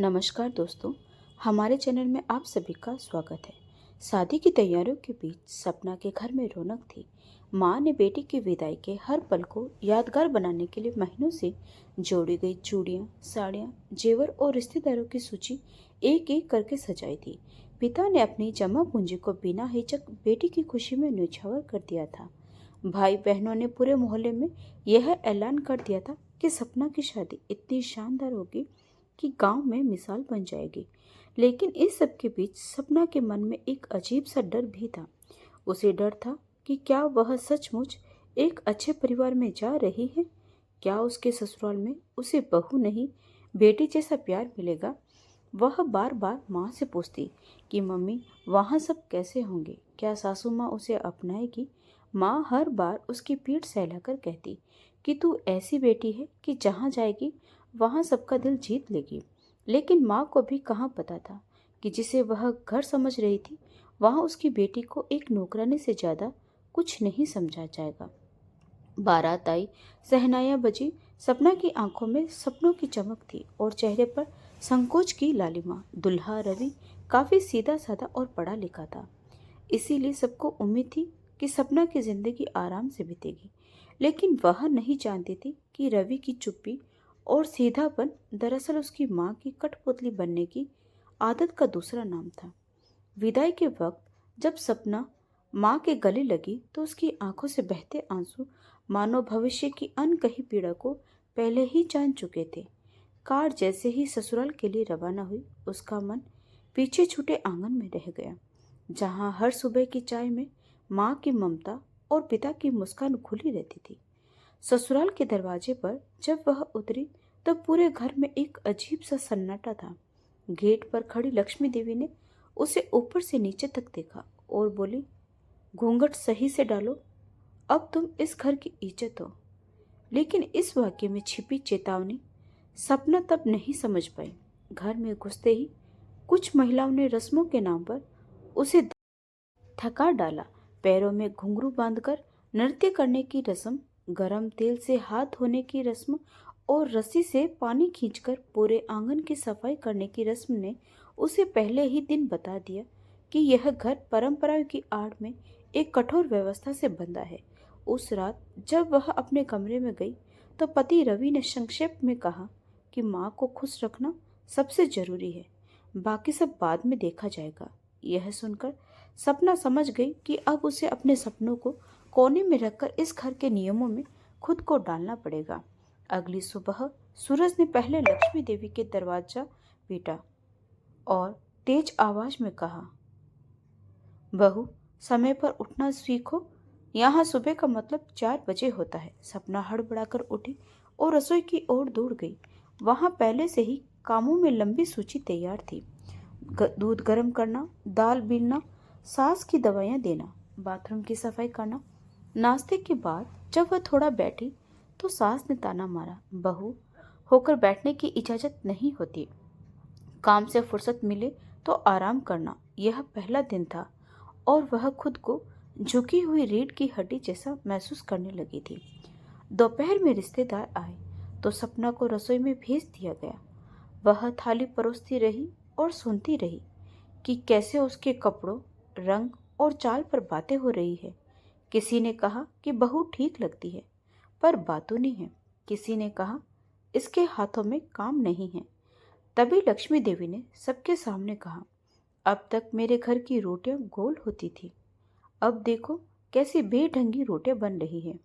नमस्कार दोस्तों, हमारे चैनल में आप सभी का स्वागत है। शादी की तैयारियों के बीच सपना के घर में रौनक थी। माँ ने बेटी की विदाई के हर पल को यादगार बनाने के लिए महीनों से जोड़ी गई चूड़ियाँ, साड़ियाँ, जेवर और रिश्तेदारों की सूची एक एक करके सजाई थी। पिता ने अपनी जमा पूंजी को बिना हिचक बेटी की खुशी में न्यौछावर कर दिया था। भाई बहनों ने पूरे मोहल्ले में यह ऐलान कर दिया था कि सपना की शादी इतनी शानदार होगी कि गांव में मिसाल बन जाएगी। लेकिन इस सब के बीच सपना के मन में एक अजीब सा डर भी था। उसे डर था कि क्या वह सचमुच एक अच्छे परिवार में जा रही है। क्या उसके ससुराल में उसे बहू नहीं, बेटी जैसा प्यार मिलेगा। वह बार बार माँ से पूछती कि मम्मी, वहाँ सब कैसे होंगे, क्या सासू माँ उसे अपनाएगी। माँ हर बार उसकी पीठ सहलाकर कहती कि तू ऐसी बेटी है कि जहाँ जाएगी वहाँ सबका दिल जीत लेगी। लेकिन माँ को भी कहाँ पता था कि जिसे वह घर समझ रही थी, वहाँ उसकी बेटी को एक नौकरानी से ज़्यादा कुछ नहीं समझा जाएगा। बारात आई, शहनाइयाँ बजी, सपना की आंखों में सपनों की चमक थी और चेहरे पर संकोच की लालिमा। दुल्हा रवि काफी सीधा साधा और पढ़ा लिखा था, इसीलिए सबको उम्मीद थी कि सपना की जिंदगी आराम से बीतेगी। लेकिन वह नहीं जानती थी कि रवि की चुप्पी और सीधापन दरअसल उसकी माँ की कठपुतली बनने की आदत का दूसरा नाम था। विदाई के वक्त जब सपना माँ के गले लगी तो उसकी आंखों से बहते आंसू मानो भविष्य की अनकही पीड़ा को पहले ही जान चुके थे। कार जैसे ही ससुराल के लिए रवाना हुई, उसका मन पीछे छूटे आंगन में रह गया, जहाँ हर सुबह की चाय में माँ की ममता और पिता की मुस्कान खुली रहती थी। ससुराल के दरवाजे पर जब वह उतरी तो पूरे घर में एक अजीब सा सन्नाटा था। गेट पर खड़ी लक्ष्मी देवी ने उसे ऊपर से नीचे तक देखा और बोली, घूंघट सही से डालो, अब तुम इस घर की इज्जत हो। लेकिन इस वाक्य में छिपी चेतावनी सपना तब नहीं समझ पाई। घर में घुसते ही कुछ महिलाओं ने रस्मों के नाम पर उसे थका डाला। पैरों में घुंघरू बांधकर नृत्य करने की रस्म, गरम तेल से हाथ धोने की रस्म और रस्सी से पानी खींचकर पूरे आंगन की सफाई करने की रस्म ने उसे पहले ही दिन बता दिया कि यह घर परंपराओं की आड़ में एक कठोर व्यवस्था से बंधा है। उस रात जब वह अपने कमरे में गई तो पति रवि ने संक्षेप में कहा कि माँ को खुश रखना सबसे जरूरी है, बाकी सब बाद में देखा जाएगा। यह सुनकर सपना समझ गई कि अब उसे अपने सपनों को कोने में रखकर इस घर के नियमों में खुद को डालना पड़ेगा। अगली सुबह सूरज ने पहले लक्ष्मी देवी के दरवाजा पीटा और तेज आवाज में कहा, बहू, समय पर उठना सीखो, यहाँ सुबह का मतलब 4 बजे होता है। सपना हड़बड़ाकर उठी और रसोई की ओर दौड़ गई। वहां पहले से ही कामों में लंबी सूची तैयार थी। दूध गर्म करना, दाल बीनना, सास की दवाइयाँ देना, बाथरूम की सफाई करना। नाश्ते के बाद जब वह थोड़ा बैठी तो सास ने ताना मारा, बहू होकर बैठने की इजाजत नहीं होती, काम से फुर्सत मिले तो आराम करना। यह पहला दिन था और वह खुद को झुकी हुई रीढ़ की हड्डी जैसा महसूस करने लगी थी। दोपहर में रिश्तेदार आए तो सपना को रसोई में भेज दिया गया। वह थाली परोसती रही और सुनती रही कि कैसे उसके कपड़ों, रंग और चाल पर बातें हो रही है। किसी ने कहा कि बहू ठीक लगती है पर बातूनी है। किसी ने कहा इसके हाथों में काम नहीं है। तभी लक्ष्मी देवी ने सबके सामने कहा, अब तक मेरे घर की रोटियां गोल होती थी, अब देखो कैसी बेढंगी रोटियां बन रही है।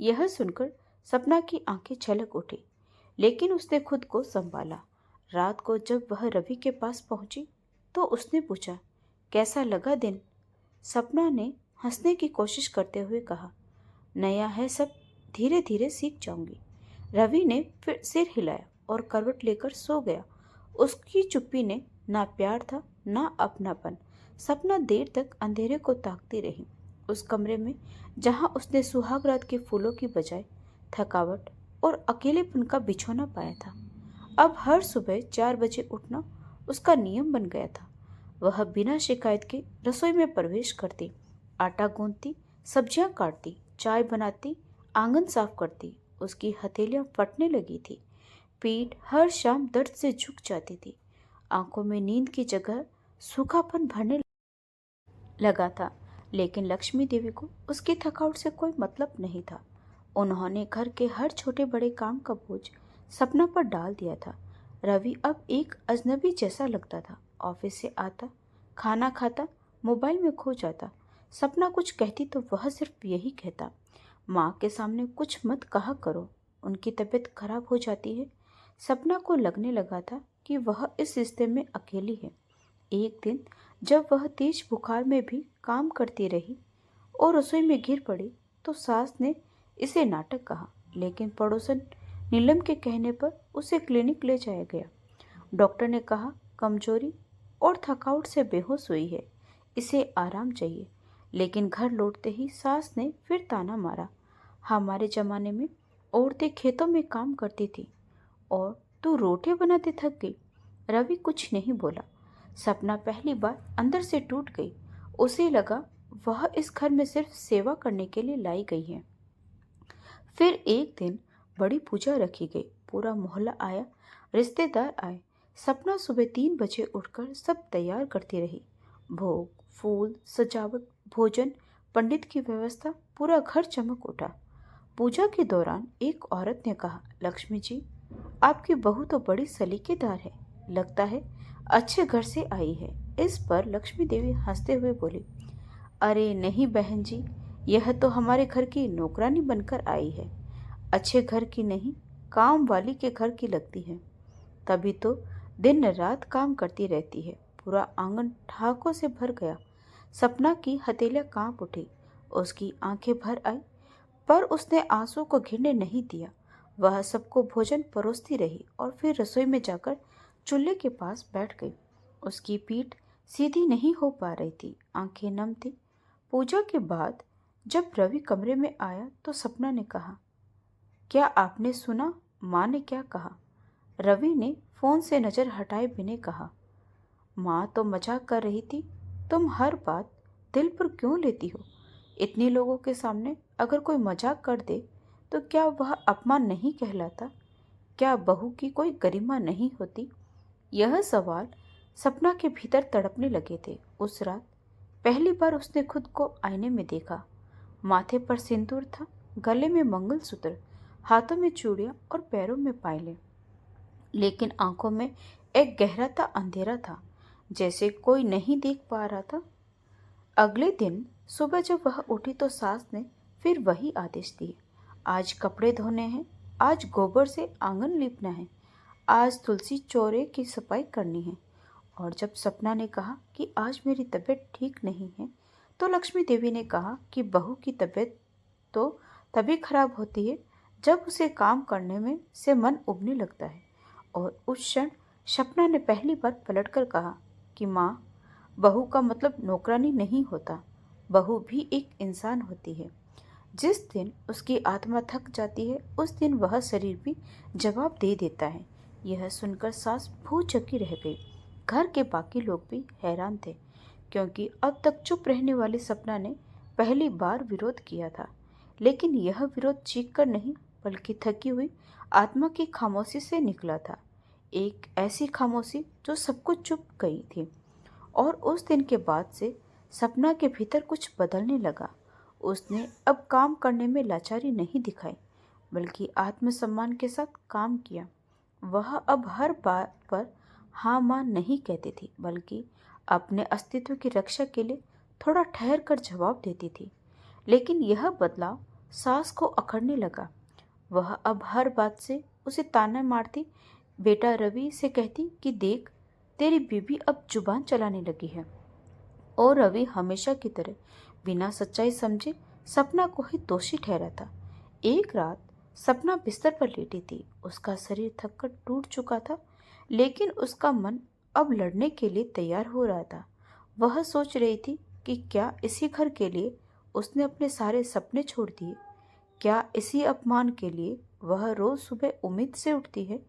यह सुनकर सपना की आंखें छलक उठी, लेकिन उसने खुद को संभाला। रात को जब वह रवि के पास पहुंची तो उसने पूछा, कैसा लगा दिन। सपना ने हंसने की कोशिश करते हुए कहा, नया है सब, धीरे धीरे सीख जाऊंगी। रवि ने फिर सिर हिलाया और करवट लेकर सो गया। उसकी चुप्पी ने ना प्यार था ना अपनापन। सपना देर तक अंधेरे को ताकती रही, उस कमरे में जहां उसने सुहाग रात के फूलों की बजाय थकावट और अकेलेपन का बिछोना पाया था। अब हर सुबह 4 बजे उठना उसका नियम बन गया था। वह बिना शिकायत के रसोई में प्रवेश करती, आटा गूंथती, सब्जियां काटती, चाय बनाती, आंगन साफ करती। उसकी हथेलियां फटने लगी थी, पीठ हर शाम दर्द से झुक जाती थी। आंखों में नींद की जगह सूखापन भरने लगा था। लेकिन लक्ष्मी देवी को उसकी थकावट से कोई मतलब नहीं था। उन्होंने घर के हर छोटे बड़े काम का बोझ सपना पर डाल दिया था। रवि अब एक अजनबी जैसा लगता था। ऑफिस से आता, खाना खाता, मोबाइल में खो जाता। सपना कुछ कहती तो वह सिर्फ यही कहता, माँ के सामने कुछ मत कहा करो, उनकी तबीयत खराब हो जाती है। सपना को लगने लगा था कि वह इस रिश्ते में अकेली है। एक दिन जब वह तेज बुखार में भी काम करती रही और रसोई में गिर पड़ी, तो सास ने इसे नाटक कहा। लेकिन पड़ोसन नीलम के कहने पर उसे क्लिनिक ले जाया गया। डॉक्टर ने कहा कमजोरी और थकावट से बेहोश हुई है, इसे आराम चाहिए। लेकिन घर लौटते ही सास ने फिर ताना मारा, हमारे जमाने में औरतें खेतों में काम करती थी और तू रोटी बनाते थक गई। रवि कुछ नहीं बोला। सपना पहली बार अंदर से टूट गई। उसे लगा वह इस घर में सिर्फ सेवा करने के लिए लाई गई है। फिर एक दिन बड़ी पूजा रखी गई। पूरा मोहल्ला आया, रिश्तेदार आए। सपना सुबह 3 बजे उठकर सब तैयार करती रही। भोग, फूल, सजावट, भोजन, पंडित की व्यवस्था, पूरा घर चमक उठा। पूजा के दौरान एक औरत ने कहा, लक्ष्मी जी, आपकी बहू तो बड़ी सलीकेदार है, लगता है अच्छे घर से आई है। इस पर लक्ष्मी देवी हंसते हुए बोली, अरे नहीं बहन जी, यह तो हमारे घर की नौकरानी बनकर आई है। अच्छे घर की नहीं, काम वाली के घर की लगती है। तभी तो दिन रात काम करती रहती है। पूरा आंगन ठहाकों से भर गया। सपना की हथेलियां कांप उठी, उसकी आंखें भर आई, पर उसने आंसू को गिरने नहीं दिया। वह सबको भोजन परोसती रही और फिर रसोई में जाकर चूल्हे के पास बैठ गई। उसकी पीठ सीधी नहीं हो पा रही थी, आंखें नम थी। पूजा के बाद जब रवि कमरे में आया तो सपना ने कहा, क्या आपने सुना माँ ने क्या कहा? रवि ने फोन से नजर हटाए बिना कहा, माँ तो मजाक कर रही थी, तुम हर बात दिल पर क्यों लेती हो? इतने लोगों के सामने अगर कोई मजाक कर दे तो क्या वह अपमान नहीं कहलाता? क्या बहू की कोई गरिमा नहीं होती? यह सवाल सपना के भीतर तड़पने लगे थे। उस रात पहली बार उसने खुद को आईने में देखा। माथे पर सिंदूर था, गले में मंगलसूत्र, हाथों में चूड़ियां और पैरों में पायलें। लेकिन आंखों में एक गहरा सा अंधेरा था, जैसे कोई नहीं देख पा रहा था। अगले दिन सुबह जब वह उठी तो सास ने फिर वही आदेश दिए, आज कपड़े धोने हैं, आज गोबर से आंगन लीपना है, आज तुलसी चौरे की सफाई करनी है। और जब सपना ने कहा कि आज मेरी तबीयत ठीक नहीं है, तो लक्ष्मी देवी ने कहा कि बहू की तबीयत तो तभी खराब होती है जब उसे काम करने में से मन उबने लगता है। और उस क्षण सपना ने पहली बार पलटकर कहा कि माँ, बहू का मतलब नौकरानी नहीं होता, बहू भी एक इंसान होती है। जिस दिन उसकी आत्मा थक जाती है उस दिन वह शरीर भी जवाब दे देता है। यह सुनकर सास भूचक्की रह गई। घर के बाकी लोग भी हैरान थे, क्योंकि अब तक चुप रहने वाली सपना ने पहली बार विरोध किया था। लेकिन यह विरोध चीख कर नहीं, बल्कि थकी हुई आत्मा की खामोशी से निकला था। एक ऐसी खामोशी जो सबको चुप गई थी। और उस दिन के बाद से सपना के भीतर कुछ बदलने लगा। उसने अब काम करने में लाचारी नहीं दिखाई, बल्कि आत्मसम्मान के साथ काम किया। वह अब हर बात पर हाँ माँ नहीं कहती थी, बल्कि अपने अस्तित्व की रक्षा के लिए थोड़ा ठहर कर जवाब देती थी। लेकिन यह बदलाव सास को अखरने लगा। वह अब हर बात से उसे ताना मारती, बेटा रवि से कहती कि देख, तेरी बीबी अब जुबान चलाने लगी है। और रवि हमेशा की तरह बिना सच्चाई समझे सपना को ही दोषी ठहराता। एक रात सपना बिस्तर पर लेटी थी। उसका शरीर थककर टूट चुका था, लेकिन उसका मन अब लड़ने के लिए तैयार हो रहा था। वह सोच रही थी कि क्या इसी घर के लिए उसने अपने सारे सपने छोड़ दिए? क्या इसी अपमान के लिए वह रोज सुबह उम्मीद से उठती है?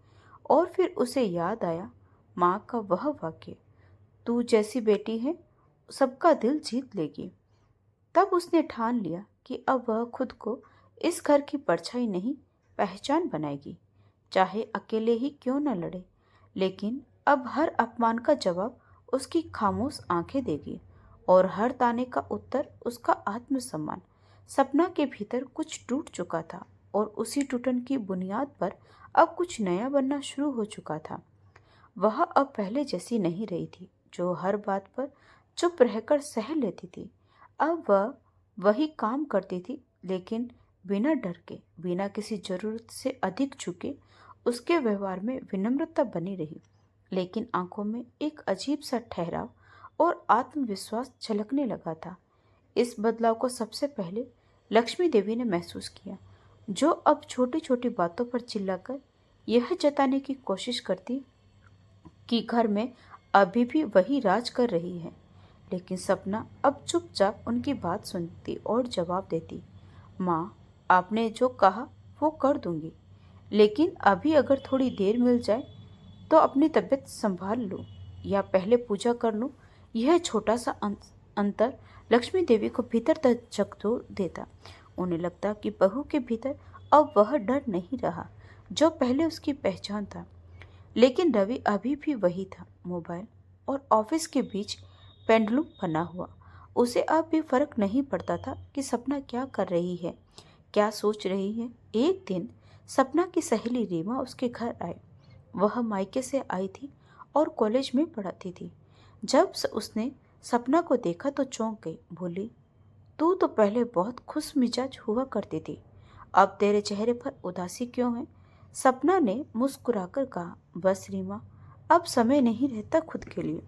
और फिर उसे याद आया माँ का वह वाक्य, तू जैसी बेटी है सबका दिल जीत लेगी। तब उसने ठान लिया कि अब वह खुद को इस घर की परछाई नहीं, पहचान बनाएगी, चाहे अकेले ही क्यों न लड़े, लेकिन अब हर अपमान का जवाब उसकी खामोश आंखें देगी और हर ताने का उत्तर उसका आत्मसम्मान। सपना के भीतर कुछ टूट चुका था और उसी टूटन की बुनियाद पर अब कुछ नया बनना शुरू हो चुका था। वह अब पहले जैसी नहीं रही थी, जो हर बात पर चुप रहकर सह लेती थी। अब वह वही काम करती थी, लेकिन बिना डर के, बिना किसी जरूरत से अधिक झुके। उसके व्यवहार में विनम्रता बनी रही, लेकिन आंखों में एक अजीब सा ठहराव और आत्मविश्वास झलकने लगा था। इस बदलाव को सबसे पहले लक्ष्मी देवी ने महसूस किया, जो अब छोटी छोटी बातों पर चिल्लाकर यह जताने की कोशिश करती कि घर में अभी भी वही राज कर रही है। लेकिन सपना अब चुपचाप उनकी बात सुनती और जवाब देती। माँ, आपने जो कहा वो कर दूंगी, लेकिन अभी अगर थोड़ी देर मिल जाए तो अपनी तबीयत संभाल लूँ या पहले पूजा कर लूँ। यह छोटा सा अंतर लक्ष्मी देवी को भीतर तक झकझोर देता। उन्हें लगता कि बहू के भीतर अब वह डर नहीं रहा जो पहले उसकी पहचान था। लेकिन रवि अभी भी वही था, मोबाइल और ऑफिस के बीच पेंडुलम बना हुआ। उसे अब भी फर्क नहीं पड़ता था कि सपना क्या कर रही है, क्या सोच रही है। एक दिन सपना की सहेली रीमा उसके घर आई। वह मायके से आई थी और कॉलेज में पढ़ाती थी। जब उसने सपना को देखा तो चौंक गई। बोली, तू तो पहले बहुत खुश मिजाज हुआ करती थी, अब तेरे चेहरे पर उदासी क्यों है? सपना ने मुस्कुराकर कहा, बस रीमा, अब समय नहीं रहता खुद के लिए।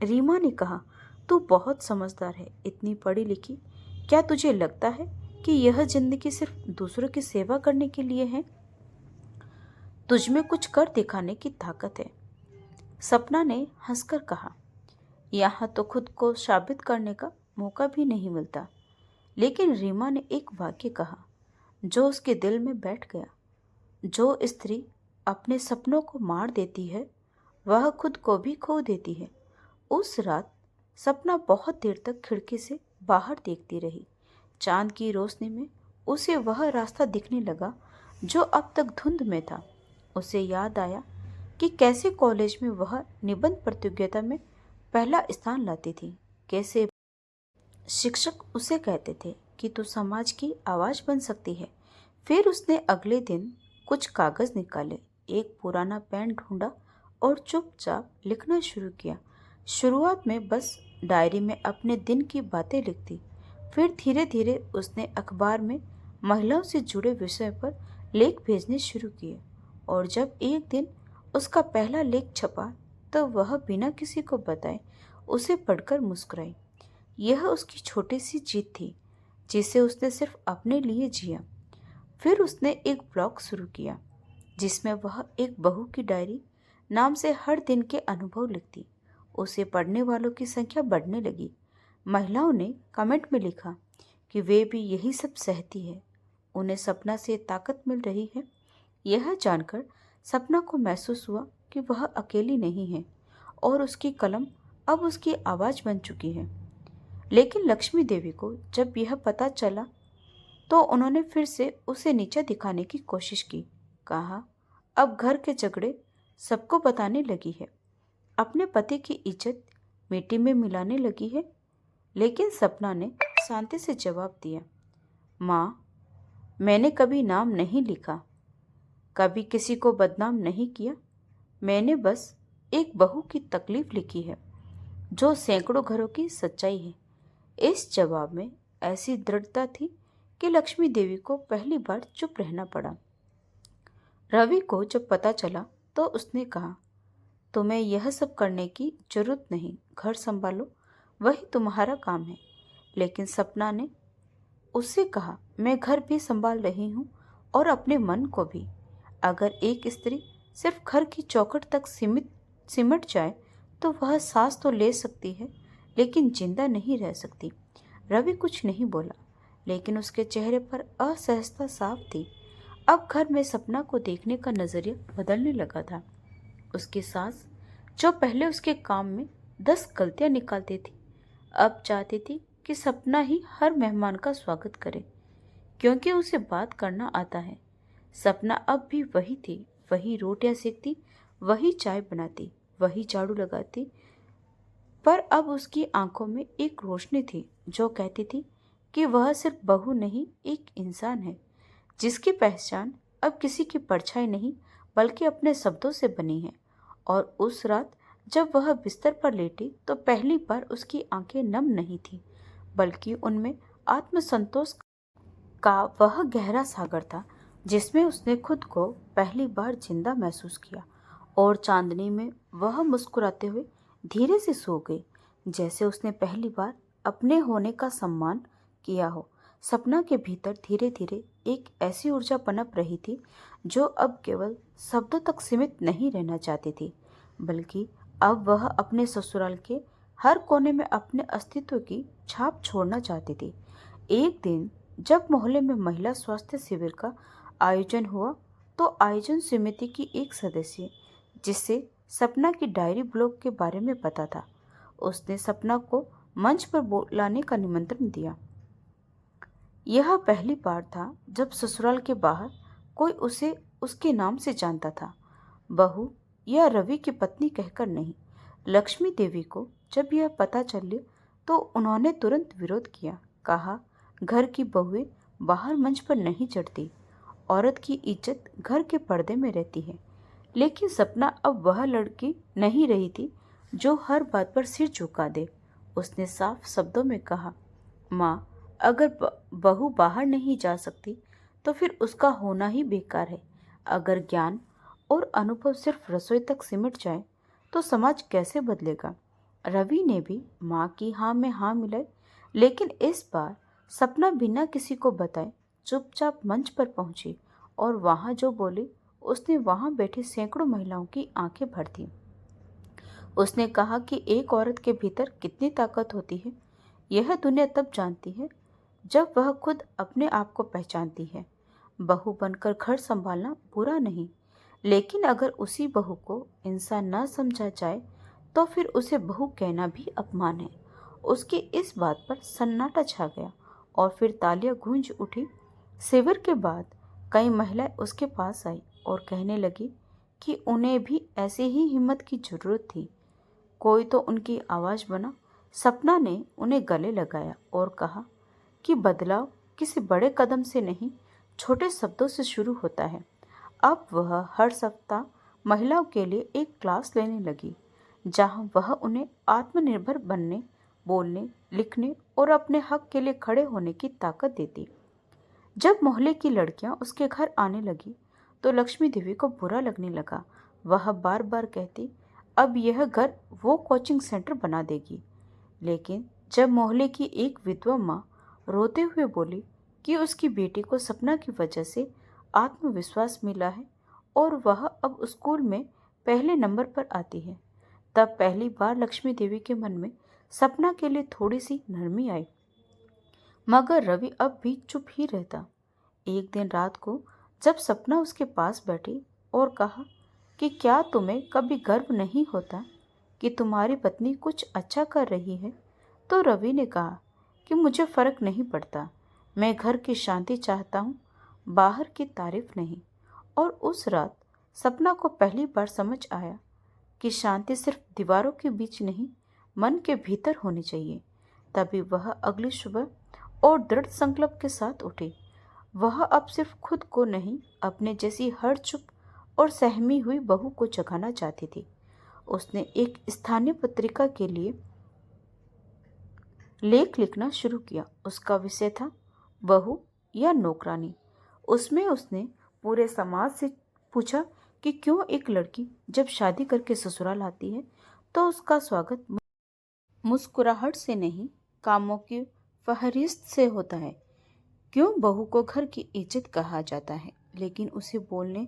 रीमा ने कहा, तू बहुत समझदार है, इतनी पढ़ी लिखी। क्या तुझे लगता है कि यह जिंदगी सिर्फ दूसरों की सेवा करने के लिए है? तुझमें कुछ कर दिखाने की ताकत है। सपना ने हंसकर कहा, यहाँ तो खुद को साबित करने का मौका भी नहीं मिलता। लेकिन रीमा ने एक वाक्य कहा जो उसके दिल में बैठ गया। जो स्त्री अपने सपनों को मार देती है, वह खुद को भी खो देती है। उस रात सपना बहुत देर तक खिड़की से बाहर देखती रही। चांद की रोशनी में उसे वह रास्ता दिखने लगा जो अब तक धुंध में था। उसे याद आया कि कैसे कॉलेज में वह निबंध प्रतियोगिता में पहला स्थान लाती थी, कैसे शिक्षक उसे कहते थे कि तू समाज की आवाज बन सकती है। फिर उसने अगले दिन कुछ कागज निकाले, एक पुराना पेन ढूंढा और चुपचाप लिखना शुरू किया। शुरुआत में बस डायरी में अपने दिन की बातें लिखती। फिर धीरे धीरे उसने अखबार में महिलाओं से जुड़े विषय पर लेख भेजने शुरू किए। और जब एक दिन उसका पहला लेख छपा तो वह बिना किसी को बताए उसे पढ़कर मुस्कुराई। यह उसकी छोटी सी जीत थी जिसे उसने सिर्फ अपने लिए जिया। फिर उसने एक ब्लॉग शुरू किया जिसमें वह एक बहू की डायरी नाम से हर दिन के अनुभव लिखती। उसे पढ़ने वालों की संख्या बढ़ने लगी। महिलाओं ने कमेंट में लिखा कि वे भी यही सब सहती है, उन्हें सपना से ताकत मिल रही है। यह जानकर सपना को महसूस हुआ कि वह अकेली नहीं है और उसकी कलम अब उसकी आवाज बन चुकी है। लेकिन लक्ष्मी देवी को जब यह पता चला तो उन्होंने फिर से उसे नीचा दिखाने की कोशिश की। कहा, अब घर के झगड़े सबको बताने लगी है, अपने पति की इज्जत मिट्टी में मिलाने लगी है। लेकिन सपना ने शांति से जवाब दिया, माँ, मैंने कभी नाम नहीं लिखा, कभी किसी को बदनाम नहीं किया। मैंने बस एक बहू की तकलीफ लिखी है जो सैकड़ों घरों की सच्चाई है। इस जवाब में ऐसी दृढ़ता थी कि लक्ष्मी देवी को पहली बार चुप रहना पड़ा। रवि को जब पता चला तो उसने कहा, तुम्हें यह सब करने की जरूरत नहीं, घर संभालो, वही तुम्हारा काम है। लेकिन सपना ने उससे कहा, मैं घर भी संभाल रही हूँ और अपने मन को भी। अगर एक स्त्री सिर्फ घर की चौखट तक सिमट जाए तो वह सांस तो ले सकती है, लेकिन जिंदा नहीं रह सकती। रवि कुछ नहीं बोला, लेकिन उसके चेहरे पर असहजता साफ थी। अब घर में सपना को देखने का नजरिया बदलने लगा था। उसकी सास, जो पहले उसके काम में 10 गलतियां निकालती थी, अब चाहती थी कि सपना ही हर मेहमान का स्वागत करे, क्योंकि उसे बात करना आता है। सपना अब भी वही थी, वही रोटियां सेकती, वही चाय बनाती, वही झाड़ू लगाती, पर अब उसकी आंखों में एक रोशनी थी जो कहती थी कि वह सिर्फ बहू नहीं, एक इंसान है जिसकी पहचान अब किसी की परछाई नहीं बल्कि अपने शब्दों से बनी है। और उस रात जब वह बिस्तर पर लेटी तो पहली बार उसकी आंखें नम नहीं थी, बल्कि उनमें आत्मसंतोष का वह गहरा सागर था जिसमें उसने खुद को पहली बार जिंदा महसूस किया। और चांदनी में वह मुस्कुराते हुए धीरे से सो गई, जैसे उसने पहली बार अपने होने का सम्मान किया हो। सपना के भीतर धीरे धीरे एक ऐसी ऊर्जा पनप रही थी जो अब केवल शब्दों तक सीमित नहीं रहना चाहती थी, बल्कि अब वह अपने ससुराल के हर कोने में अपने अस्तित्व की छाप छोड़ना चाहती थी। एक दिन जब मोहल्ले में महिला स्वास्थ्य शिविर का आयोजन हुआ, तो आयोजन समिति की एक सदस्य, जिससे सपना की डायरी ब्लॉग के बारे में पता था, उसने सपना को मंच पर बुलाने का निमंत्रण दिया। यह पहली बार था जब ससुराल के बाहर कोई उसे उसके नाम से जानता था, बहू या रवि की पत्नी कहकर नहीं। लक्ष्मी देवी को जब यह पता चली तो उन्होंने तुरंत विरोध किया, कहा घर की बहुएं बाहर मंच पर नहीं चढ़ती, औरत की इज्जत घर के पर्दे में रहती है। लेकिन सपना अब वह लड़की नहीं रही थी जो हर बात पर सिर झुका दे। उसने साफ शब्दों में कहा, माँ, अगर बहू बाहर नहीं जा सकती तो फिर उसका होना ही बेकार है। अगर ज्ञान और अनुभव सिर्फ रसोई तक सिमट जाए तो समाज कैसे बदलेगा। रवि ने भी माँ की हाँ में हाँ मिलाई, लेकिन इस बार सपना बिना किसी को बताए चुपचाप मंच पर पहुंची और वहां जो बोली उसने वहां बैठी सैकड़ों महिलाओं की आंखें भर दी। उसने कहा कि एक औरत के भीतर कितनी ताकत होती है यह दुनिया तब जानती है जब वह खुद अपने आप को पहचानती है। बहू बनकर घर संभालना बुरा नहीं, लेकिन अगर उसी बहू को इंसान न समझा जाए तो फिर उसे बहू कहना भी अपमान है। उसकी इस बात पर सन्नाटा छा गया और फिर तालियां गूंज उठी। शिविर के बाद कई महिलाएं उसके पास आई और कहने लगी कि उन्हें भी ऐसे ही हिम्मत की जरूरत थी। कोई तो उनकी आवाज बना। सपना ने उन्हें गले लगाया और कहा कि बदलाव किसी बड़े कदम से नहीं, छोटे शब्दों से शुरू होता है। अब वह हर सप्ताह महिलाओं के लिए एक क्लास लेने लगी, जहां वह उन्हें आत्मनिर्भर बनने, बोलने, लिखने और अपने हक के लिए खड़े होने की ताकत देती। जब मोहल्ले की लड़कियां उसके घर आने लगी तो लक्ष्मी देवी को बुरा लगने लगा। वह बार बार कहती, अब यह घर वो कोचिंग सेंटर बना देगी। लेकिन जब मोहल्ले की एक विधवा माँ रोते हुए बोली कि उसकी बेटी को सपना की वजह से आत्मविश्वास मिला है और वह अब स्कूल में पहले नंबर पर आती है, तब पहली बार लक्ष्मी देवी के मन में सपना के लिए थोड़ी सी नरमी आई। मगर रवि अब भी चुप ही रहता। एक दिन रात को जब सपना उसके पास बैठी और कहा कि क्या तुम्हें कभी गर्व नहीं होता कि तुम्हारी पत्नी कुछ अच्छा कर रही है, तो रवि ने कहा कि मुझे फर्क नहीं पड़ता, मैं घर की शांति चाहता हूँ, बाहर की तारीफ नहीं। और उस रात सपना को पहली बार समझ आया कि शांति सिर्फ दीवारों के बीच नहीं, मन के भीतर होनी चाहिए। तभी वह अगली सुबह और दृढ़ संकल्प के साथ उठी। वह अब सिर्फ खुद को नहीं, अपने जैसी हर चुप और सहमी हुई बहू को जगाना चाहती थी। उसने एक स्थानीय पत्रिका के लिए लेख लिखना शुरू किया। उसका विषय था बहू या नौकरानी। उसमें उसने पूरे समाज से पूछा कि क्यों एक लड़की जब शादी करके ससुराल आती है तो उसका स्वागत मुस्कुराहट से नहीं, कामों की फहरिस्त से होता है। क्यों बहू को घर की इज्जत कहा जाता है, लेकिन उसे बोलने,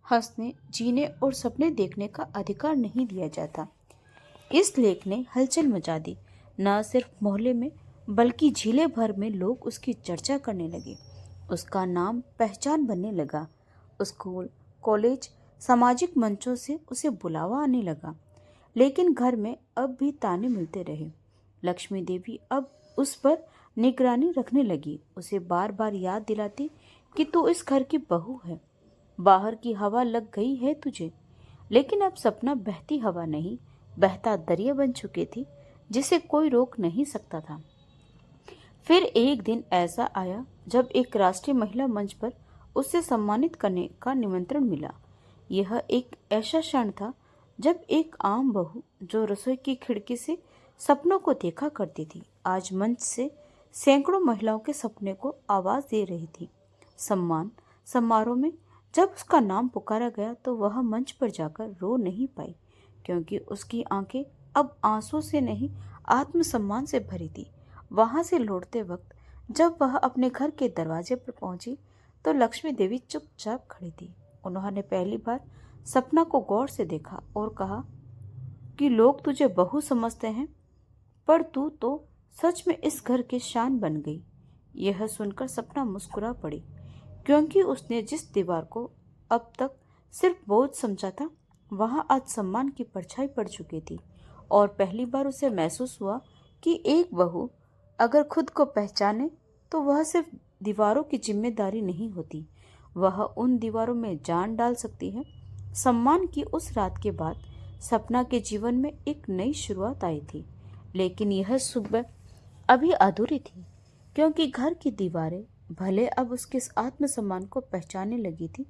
हंसने, जीने और सपने देखने का अधिकार नहीं दिया जाता। इस लेख ने हलचल मचा दी। न सिर्फ मोहल्ले में बल्कि जिले भर में लोग उसकी चर्चा करने लगे। उसका नाम पहचान बनने लगा। स्कूल, कॉलेज, सामाजिक मंचों से उसे बुलावा आने लगा। लेकिन घर में अब भी ताने मिलते रहे। लक्ष्मी देवी अब उस पर निगरानी रखने लगी, उसे बार बार याद दिलाती कि तू इस घर की बहू है, बाहर की हवा लग गई है तुझे। लेकिन अब सपना बहती हवा नहीं, बहता दरिया बन चुकी थी जिसे कोई रोक नहीं सकता था। फिर एक दिन ऐसा आया जब एक राष्ट्रीय महिला मंच पर उसे सम्मानित करने का निमंत्रण मिला। यह एक ऐसा क्षण था जब एक आम बहू जो रसोई की खिड़की से सपनों को देखा करती थी, आज मंच से सैकड़ों महिलाओं के सपने को आवाज दे रही थी। सम्मान समारोह में जब उसका नाम पुकारा गया तो वह मंच पर जाकर रो नहीं पाई, क्योंकि उसकी आंखें अब आंसू से नहीं आत्मसम्मान से भरी थी। वहां से लौटते वक्त जब वह अपने घर के दरवाजे पर पहुंची तो लक्ष्मी देवी चुपचाप खड़ी थी। उन्होंने पहली बार सपना को गौर से देखा और कहा कि लोग तुझे बहू समझते हैं, पर तू तो सच में इस घर की शान बन गई। यह सुनकर सपना मुस्कुरा पड़ी, क्योंकि उसने जिस दीवार को अब तक सिर्फ बोझ समझा था वहां आज सम्मान की परछाई पड़ चुकी थी। और पहली बार उसे महसूस हुआ कि एक बहू अगर खुद को पहचाने तो वह सिर्फ दीवारों की जिम्मेदारी नहीं होती, वह उन दीवारों में जान डाल सकती है। सम्मान की उस रात के बाद सपना के जीवन में एक नई शुरुआत आई थी, लेकिन यह सुबह अभी अधूरी थी, क्योंकि घर की दीवारें भले अब उसके आत्मसम्मान को पहचानने लगी थी,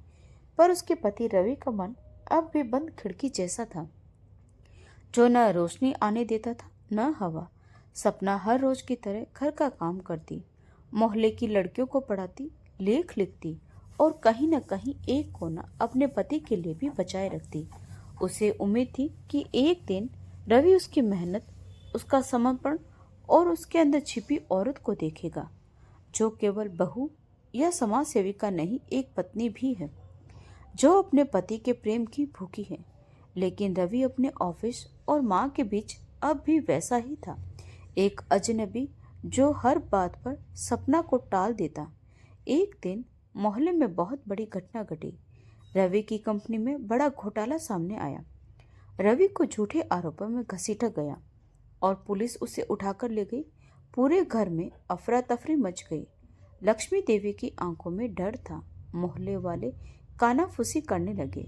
पर उसके पति रवि का मन अब भी बंद खिड़की जैसा था, जो न रोशनी आने देता था न हवा। सपना हर रोज की तरह घर का काम करती, मोहल्ले की लड़कियों को पढ़ाती, लेख लिखती और कहीं न कहीं एक कोना अपने पति के लिए भी बचाए रखती। उसे उम्मीद थी कि एक दिन रवि उसकी मेहनत, उसका समर्पण और उसके अंदर छिपी औरत को देखेगा, जो केवल बहू या समाज सेविका नहीं, एक पत्नी भी है, जो अपने पति के प्रेम की भूखी है। लेकिन रवि अपने ऑफिस और माँ के बीच अब भी वैसा ही था, एक अजनबी जो हर बात पर सपना को टाल देता। एक दिन मोहल्ले में बहुत बड़ी घटना घटी। रवि की कंपनी में बड़ा घोटाला सामने आया। रवि को झूठे आरोपों में घसीटा गया और पुलिस उसे उठाकर ले गई। पूरे घर में अफरा तफरी मच गई। लक्ष्मी देवी की आंखों में डर था। मोहल्ले वाले कानाफूसी करने लगे।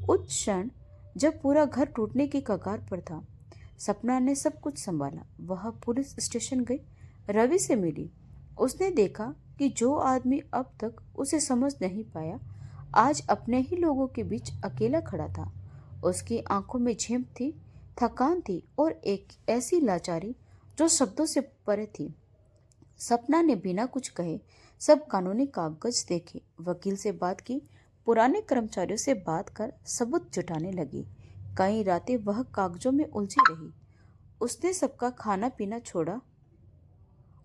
उस क्षण जब पूरा घर टूटने की कगार पर था, सपना ने सब कुछ संभाला। वह पुलिस स्टेशन गई, रवि से मिली। उसने देखा कि जो आदमी अब तक उसे समझ नहीं पाया, आज अपने ही लोगों के बीच अकेला खड़ा था। उसकी आंखों में झिम थी, थकान थी और एक ऐसी लाचारी जो शब्दों से परे थी। सपना ने बिना कुछ कहे सब कानूनी कागज देखे, वकील से बात की, पुराने कर्मचारियों से बात कर सबूत जुटाने लगी। कई रातें वह कागजों में उलझी रही। उसने सबका खाना पीना छोड़ा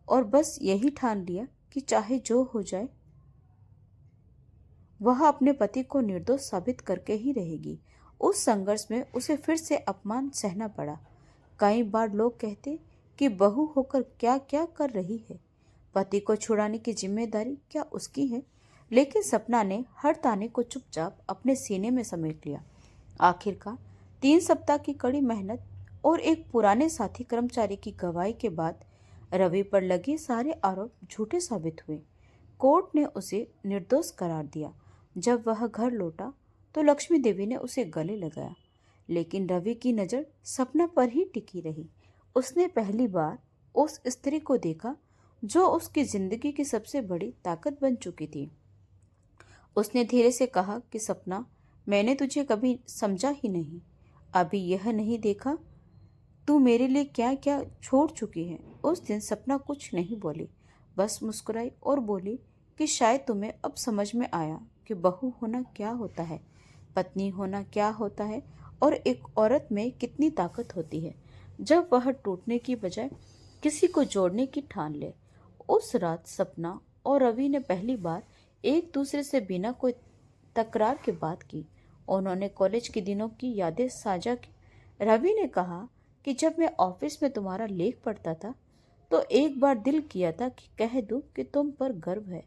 और बस यही ठान लिया कि चाहे जो हो जाए, वह अपने पति को निर्दोष साबित करके ही रहेगी। उस संघर्ष में उसे फिर से अपमान सहना पड़ा। कई बार लोग कहते कि बहू होकर क्या क्या कर रही है, पति को छुड़ाने की जिम्मेदारी क्या उसकी है। लेकिन सपना ने हर ताने को चुपचाप अपने सीने में समेट लिया। आखिरकार 3 सप्ताह की कड़ी मेहनत और एक पुराने साथी कर्मचारी की गवाही के बाद रवि पर लगे सारे आरोप झूठे साबित हुए। कोर्ट ने उसे निर्दोष करार दिया। जब वह घर लौटा तो लक्ष्मी देवी ने उसे गले लगाया, लेकिन रवि की नज़र सपना पर ही टिकी रही। उसने पहली बार उस स्त्री को देखा जो उसकी जिंदगी की सबसे बड़ी ताकत बन चुकी थी। उसने धीरे से कहा कि सपना, मैंने तुझे कभी समझा ही नहीं। अभी यह नहीं देखा तू मेरे लिए क्या क्या छोड़ चुकी है। उस दिन सपना कुछ नहीं बोली, बस मुस्कुराई और बोली कि शायद तुम्हें अब समझ में आया कि बहू होना क्या होता है, पत्नी होना क्या होता है और एक औरत में कितनी ताकत होती है जब वह टूटने की बजाय किसी को जोड़ने की ठान ले। उस रात सपना और रवि ने पहली बार एक दूसरे से बिना कोई तकरार के बात की। उन्होंने कॉलेज के दिनों की यादें साझा की। रवि ने कहा कि जब मैं ऑफिस में तुम्हारा लेख पढ़ता था तो एक बार दिल किया था कि कह दूं कि तुम पर गर्व है,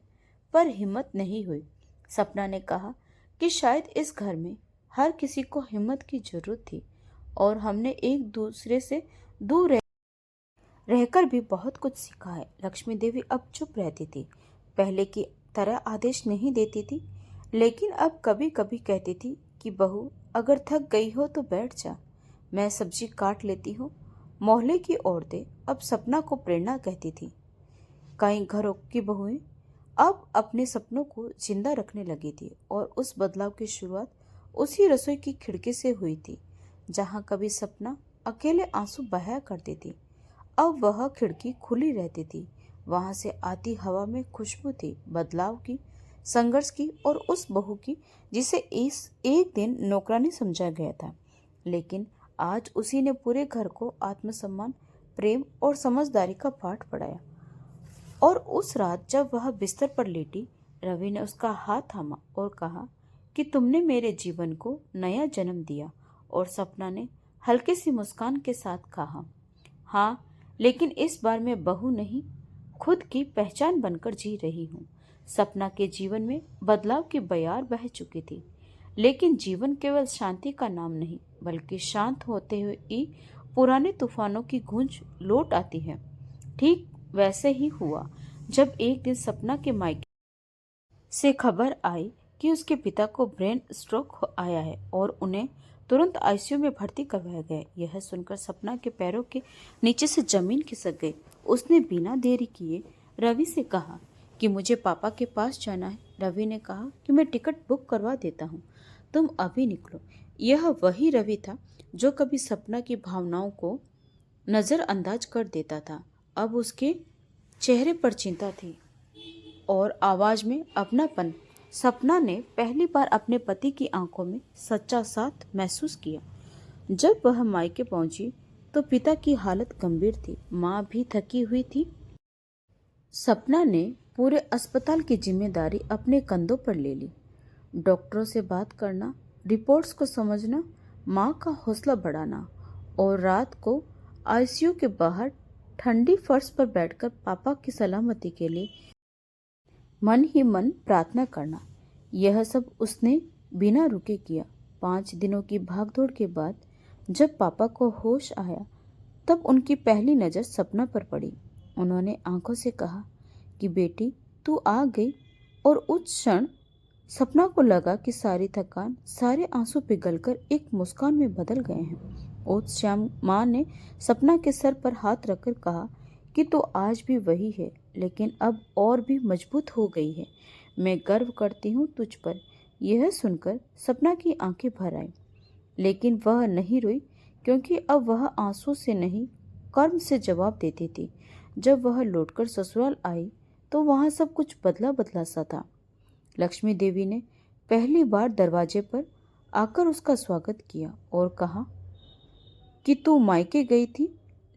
पर हिम्मत नहीं हुई। सपना ने कहा कि शायद इस घर में हर किसी को हिम्मत की जरूरत थी और हमने एक दूसरे से दूर रहकर भी बहुत कुछ सीखा है। लक्ष्मी देवी अब चुप रहती थी, पहले की तरह आदेश नहीं देती थी, लेकिन अब कभी कभी कहती थी कि बहू, अगर थक गई हो तो बैठ जा। मैं सब्जी काट लेती हूँ। मोहल्ले की औरतें अब सपना को प्रेरणा कहती थी। कई घरों की बहुएं अब अपने सपनों को जिंदा रखने लगी थी और उस बदलाव की शुरुआत उसी रसोई की खिड़की से हुई थी जहां कभी सपना अकेले आंसू बहाया करती थी। अब वह खिड़की खुली रहती थी। वहां से आती हवा में खुशबू थी बदलाव की, संघर्ष की और उस बहू की जिसे इस एक दिन नौकरानी समझा गया था, लेकिन आज उसी ने पूरे घर को आत्मसम्मान, प्रेम और समझदारी का पाठ पढ़ाया। और उस रात जब वह बिस्तर पर लेटी, रवि ने उसका हाथ थामा और कहा कि तुमने मेरे जीवन को नया जन्म दिया। और सपना ने हल्की सी मुस्कान के साथ कहा, हाँ, लेकिन इस बार मैं बहू नहीं, खुद की पहचान बनकर जी रही हूँ। सपना के जीवन में बदलाव की बयार बह चुकी थी, लेकिन जीवन केवल शांति का नाम नहीं, बल्कि शांत होते हुए ही पुराने तूफानों की गूंज लौट आती है। ठीक वैसे ही हुआ जब एक दिन सपना के मायके से खबर आई कि उसके पिता को ब्रेन स्ट्रोक आया है और उन्हें तुरंत आईसीयू में भर्ती करवाया गया। यह सुनकर सपना के पैरों के नीचे से जमीन खिसक गई। उसने बिना देरी किए रवि से कहा कि मुझे पापा के पास जाना है। रवि ने कहा कि मैं टिकट बुक करवा देता हूँ, तुम अभी निकलो। यह वही रवि था जो कभी सपना की भावनाओं को नजरअंदाज कर देता था। अब उसके चेहरे पर चिंता थी और आवाज में अपनापन। सपना ने पहली बार अपने पति की आंखों में सच्चा साथ महसूस किया। जब वह मायके पहुंची तो पिता की हालत गंभीर थी, मां भी थकी हुई थी। सपना ने पूरे अस्पताल की जिम्मेदारी अपने कंधों पर ले ली। डॉक्टरों से बात करना, रिपोर्ट्स को समझना, मां का हौसला बढ़ाना और रात को आईसीयू के बाहर ठंडी फर्श पर बैठकर पापा की सलामती के लिए मन ही मन प्रार्थना करना, यह सब उसने बिना रुके किया। 5 दिनों की भागदौड़ के बाद जब पापा को होश आया तब उनकी पहली नज़र सपना पर पड़ी। उन्होंने आंखों से कहा कि बेटी, तू आ गई। और उस क्षण सपना को लगा कि सारी थकान, सारे आंसू पिघलकर एक मुस्कान में बदल गए हैं। उस शाम माँ ने सपना के सर पर हाथ रखकर कहा कि तू आज भी वही है, लेकिन अब और भी मजबूत हो गई है। मैं गर्व करती हूँ तुझ पर। यह सुनकर सपना की आंखें भर आईं, लेकिन वह नहीं रोई, क्योंकि अब वह आंसू से नहीं, कर्म से जवाब देती थी। जब वह लौटकर ससुराल आई तो वहाँ सब कुछ बदला बदला सा था। लक्ष्मी देवी ने पहली बार दरवाजे पर आकर उसका स्वागत किया और कहा कि तू मायके गई थी,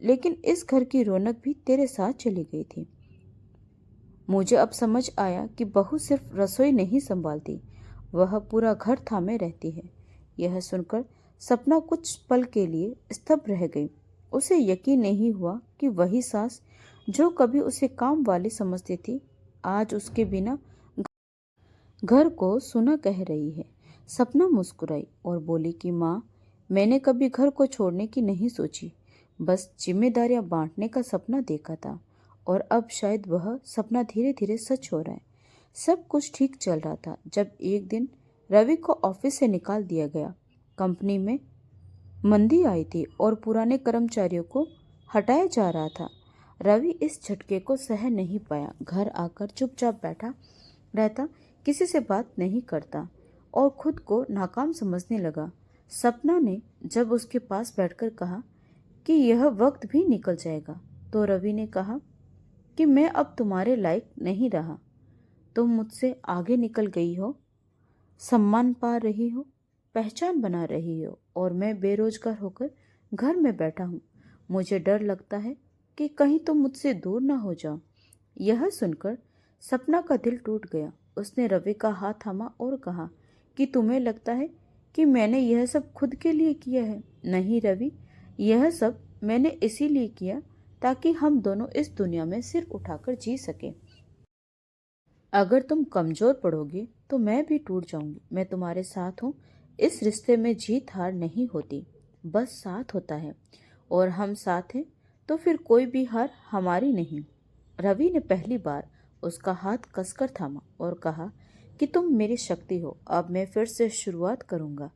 लेकिन इस घर की रौनक भी तेरे साथ चली गई थी। मुझे अब समझ आया कि बहू सिर्फ रसोई नहीं संभालती, वह पूरा घर थामे रहती है। यह सुनकर सपना कुछ पल के लिए स्तब्ध रह गई। उसे यकीन नहीं हुआ कि वही सास जो कभी उसे काम वाली समझती थी, आज उसके बिना घर को सुना कह रही है। सपना मुस्कुराई और बोली कि माँ, मैंने कभी घर को छोड़ने की नहीं सोची, बस जिम्मेदारियां बांटने का सपना देखा था। और अब शायद वह सपना धीरे धीरे सच हो रहा है। सब कुछ ठीक चल रहा था जब एक दिन रवि को ऑफिस से निकाल दिया गया। कंपनी में मंदी आई थी और पुराने कर्मचारियों को हटाया जा रहा था। रवि इस झटके को सह नहीं पाया। घर आकर चुपचाप बैठा रहता, किसी से बात नहीं करता और खुद को नाकाम समझने लगा। सपना ने जब उसके पास बैठकर कहा कि यह वक्त भी निकल जाएगा, तो रवि ने कहा कि मैं अब तुम्हारे लायक नहीं रहा। तुम मुझसे आगे निकल गई हो, सम्मान पा रही हो, पहचान बना रही हो, और मैं बेरोजगार होकर घर में बैठा हूँ। मुझे डर लगता है कि कहीं तुम मुझसे दूर ना हो जाओ। यह सुनकर सपना का दिल टूट गया। उसने रवि का हाथ थामा और कहा कि तुम्हें लगता है कि मैंने यह सब खुद के लिए किया है। नहीं रवि, यह सब मैंने इसीलिए किया ताकि हम दोनों इस दुनिया में सिर उठाकर जी सके। अगर तुम कमजोर पड़ोगे तो मैं भी टूट जाऊंगी। मैं तुम्हारे साथ हूँ। इस रिश्ते में जीत हार नहीं होती, बस साथ होता है, और हम साथ हैं तो फिर कोई भी हार हमारी नहीं। रवि ने पहली बार उसका हाथ कसकर थामा और कहा कि तुम मेरी शक्ति हो। अब मैं फिर से शुरुआत करूंगा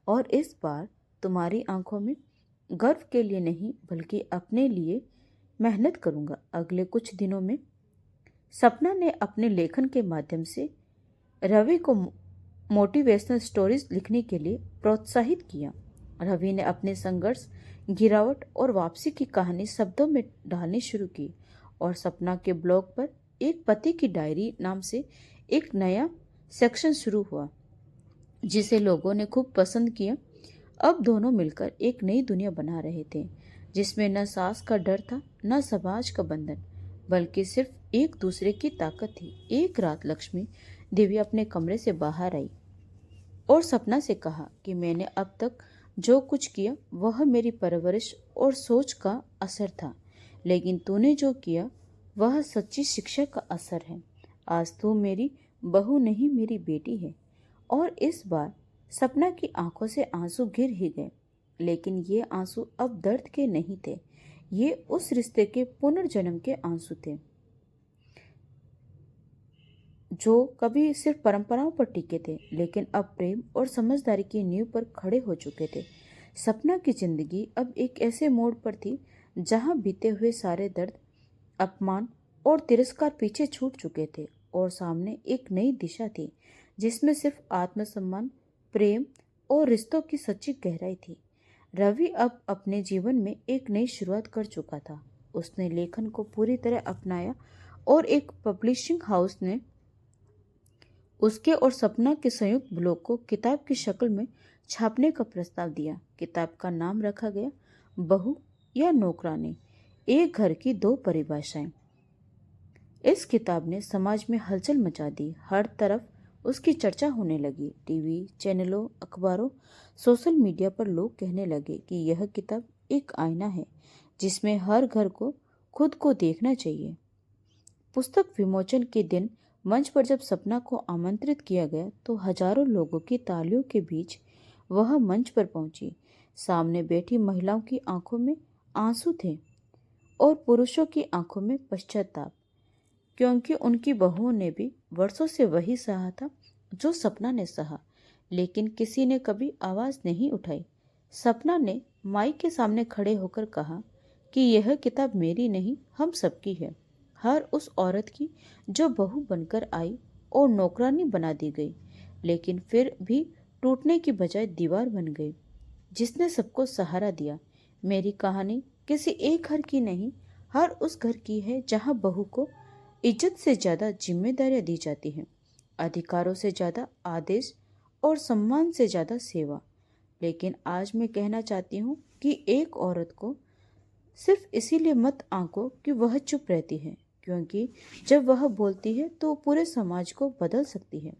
और इस बार तुम्हारी आंखों में गर्व के लिए नहीं बल्कि अपने लिए मेहनत करूंगा। अगले कुछ दिनों में सपना ने अपने लेखन के माध्यम से रवि को मोटिवेशनल स्टोरीज लिखने के लिए प्रोत्साहित किया। रवि ने अपने संघर्ष, गिरावट और वापसी की कहानी शब्दों में डालनी शुरू की और सपना के ब्लॉग पर एक पति की डायरी नाम से एक नया सेक्शन शुरू हुआ जिसे लोगों ने खूब पसंद किया। अब दोनों मिलकर एक नई दुनिया बना रहे थे जिसमें न सास का डर था न समाज का बंधन, बल्कि सिर्फ एक दूसरे की ताकत थी। एक रात लक्ष्मी देवी अपने कमरे से बाहर आई और सपना से कहा कि मैंने अब तक जो कुछ किया वह मेरी परवरिश और सोच का असर था, लेकिन तूने जो किया वह सच्ची शिक्षा का असर है। आज तू मेरी बहू नहीं मेरी बेटी है। और इस बार सपना की आंखों से आंसू गिर ही गए, लेकिन ये आंसू अब दर्द के नहीं थे, ये उस रिश्ते के पुनर्जन्म के आंसू थे जो कभी सिर्फ परंपराओं पर टिके थे लेकिन अब प्रेम और समझदारी की नींव पर खड़े हो चुके थे। सपना की जिंदगी अब एक ऐसे मोड़ पर थी जहां बीते हुए सारे दर्द, अपमान और तिरस्कार पीछे छूट चुके थे और सामने एक नई दिशा थी जिसमें सिर्फ आत्मसम्मान, प्रेम और रिश्तों की सच्ची गहराई थी। रवि अब अपने जीवन में एक नई शुरुआत कर चुका था। उसने लेखन को पूरी तरह अपनाया और एक पब्लिशिंग हाउस ने उसके और सपना के संयुक्त ब्लॉग को किताब की शक्ल में छापने का प्रस्ताव दिया। किताब का नाम रखा गया बहू या नौकरानी, एक घर की दो परिभाषाएं। इस किताब ने समाज में हलचल मचा दी। हर तरफ उसकी चर्चा होने लगी। टीवी चैनलों, अखबारों, सोशल मीडिया पर लोग कहने लगे कि यह किताब एक आईना है जिसमें हर घर को खुद को देखना चाहिए। पुस्तक विमोचन के दिन मंच पर जब सपना को आमंत्रित किया गया तो हजारों लोगों की तालियों के बीच वह मंच पर पहुंची। सामने बैठी महिलाओं की आंखों में आंसू थे और पुरुषों की आंखों में पश्चाताप, क्योंकि उनकी बहुओं ने भी वर्षों से वही सहा था जो सपना ने सहा, लेकिन किसी ने कभी आवाज नहीं उठाई। सपना ने माइक के सामने खड़े होकर कहा कि यह किताब मेरी नहीं, हम सबकी है। हर उस औरत की जो बहू बनकर आई और नौकरानी बना दी गई, लेकिन फिर भी टूटने की बजाय दीवार बन गई, जिसने सबको सहारा दिया। मेरी कहानी किसी एक घर की नहीं, हर उस घर की है जहां बहू को इज्जत से ज्यादा जिम्मेदारियां दी जाती हैं, अधिकारों से ज्यादा आदेश और सम्मान से ज्यादा सेवा। लेकिन आज मैं कहना चाहती हूँ कि एक औरत को सिर्फ इसीलिए मत आंको कि वह चुप रहती है, क्योंकि जब वह बोलती है तो पूरे समाज को बदल सकती है।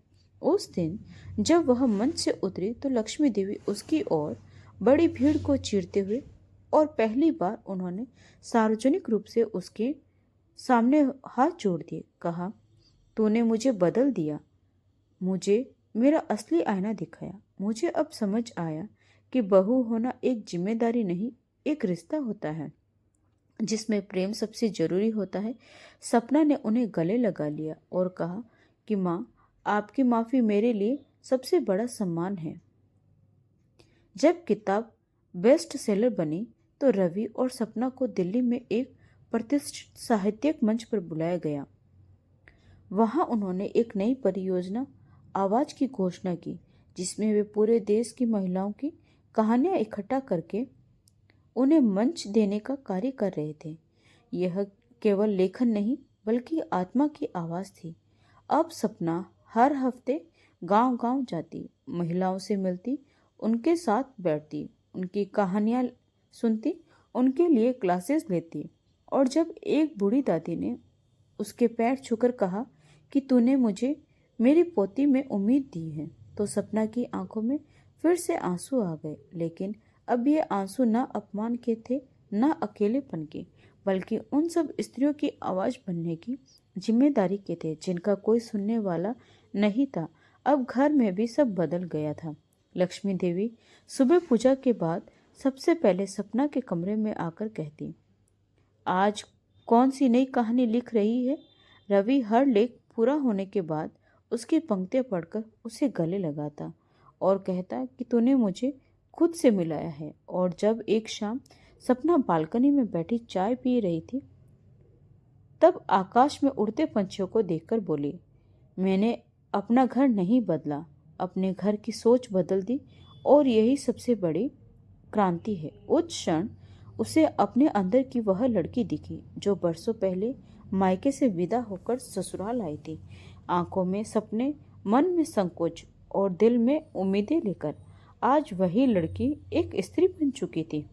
उस दिन जब वह मंच से उतरी तो लक्ष्मी देवी उसकी ओर बड़ी भीड़ को चीरते हुए और पहली बार उन्होंने सार्वजनिक रूप से उसके सामने हाथ जोड़ दिए। कहा, तूने मुझे बदल दिया, मुझे मेरा असली आईना दिखाया। मुझे अब समझ आया कि बहू होना एक जिम्मेदारी नहीं, एक रिश्ता होता है जिसमें प्रेम सबसे जरूरी होता है। सपना ने उन्हें गले लगा लिया और कहा कि माँ, आपकी माफ़ी मेरे लिए सबसे बड़ा सम्मान है। जब किताब बेस्ट सेलर बनी तो रवि और सपना को दिल्ली में एक प्रतिष्ठित साहित्यिक मंच पर बुलाया गया। वहां उन्होंने एक नई परियोजना आवाज की घोषणा की, जिसमें वे पूरे देश की महिलाओं की कहानियां इकट्ठा करके उन्हें मंच देने का कार्य कर रहे थे। यह केवल लेखन नहीं बल्कि आत्मा की आवाज थी। अब सपना हर हफ्ते गांव-गांव जाती, महिलाओं से मिलती, उनके साथ बैठती, उनकी कहानियां सुनती, उनके लिए क्लासेस लेती। और जब एक बूढ़ी दादी ने उसके पैर छूकर कहा कि तूने मुझे मेरी पोती में उम्मीद दी है, तो सपना की आंखों में फिर से आंसू आ गए। लेकिन अब ये आंसू न अपमान के थे, न अकेलेपन के, बल्कि उन सब स्त्रियों की आवाज बनने की जिम्मेदारी के थे जिनका कोई सुनने वाला नहीं था। अब घर में भी सब बदल गया था। लक्ष्मी देवी सुबह पूजा के बाद सबसे पहले सपना के कमरे में आकर कहती, आज कौन सी नई कहानी लिख रही है? रवि हर लेख पूरा होने के बाद उसकी पंक्तियां पढ़कर उसे गले लगाता और कहता कि तूने मुझे खुद से मिलाया है। और जब एक शाम सपना बालकनी में बैठी चाय पी रही थी, तब आकाश में उड़ते पंछियों को देखकर बोली, मैंने अपना घर नहीं बदला, अपने घर की सोच बदल दी, और यही सबसे बड़ी क्रांति है। उस क्षण उसे अपने अंदर की वह लड़की दिखी जो बरसों पहले मायके से विदा होकर ससुराल आई थी। आंखों में सपने, मन में संकोच और दिल में उम्मीदें लेकर आज वही लड़की एक स्त्री बन चुकी थी,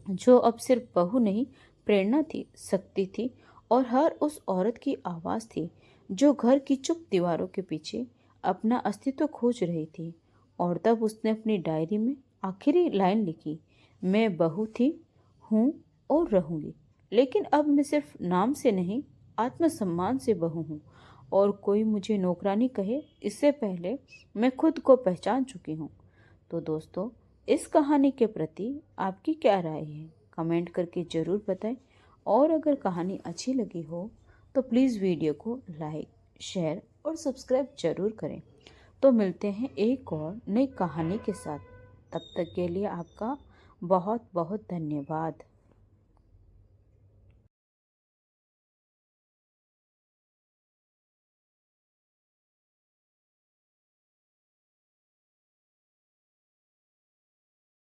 जो अब सिर्फ बहू नहीं, प्रेरणा थी, शक्ति थी, और हर उस औरत की आवाज़ थी जो घर की चुप दीवारों के पीछे अपना अस्तित्व खोज रही थी। और तब उसने अपनी डायरी में आखिरी लाइन लिखी, मैं बहू थी, हूँ और रहूँगी, लेकिन अब मैं सिर्फ नाम से नहीं, आत्मसम्मान से बहू हूँ। और कोई मुझे नौकरानी कहे इससे पहले मैं खुद को पहचान चुकी हूँ। तो दोस्तों, इस कहानी के प्रति आपकी क्या राय है, कमेंट करके ज़रूर बताएं। और अगर कहानी अच्छी लगी हो तो प्लीज़ वीडियो को लाइक, शेयर और सब्सक्राइब जरूर करें। तो मिलते हैं एक और नई कहानी के साथ। तब तक के लिए आपका बहुत बहुत धन्यवाद।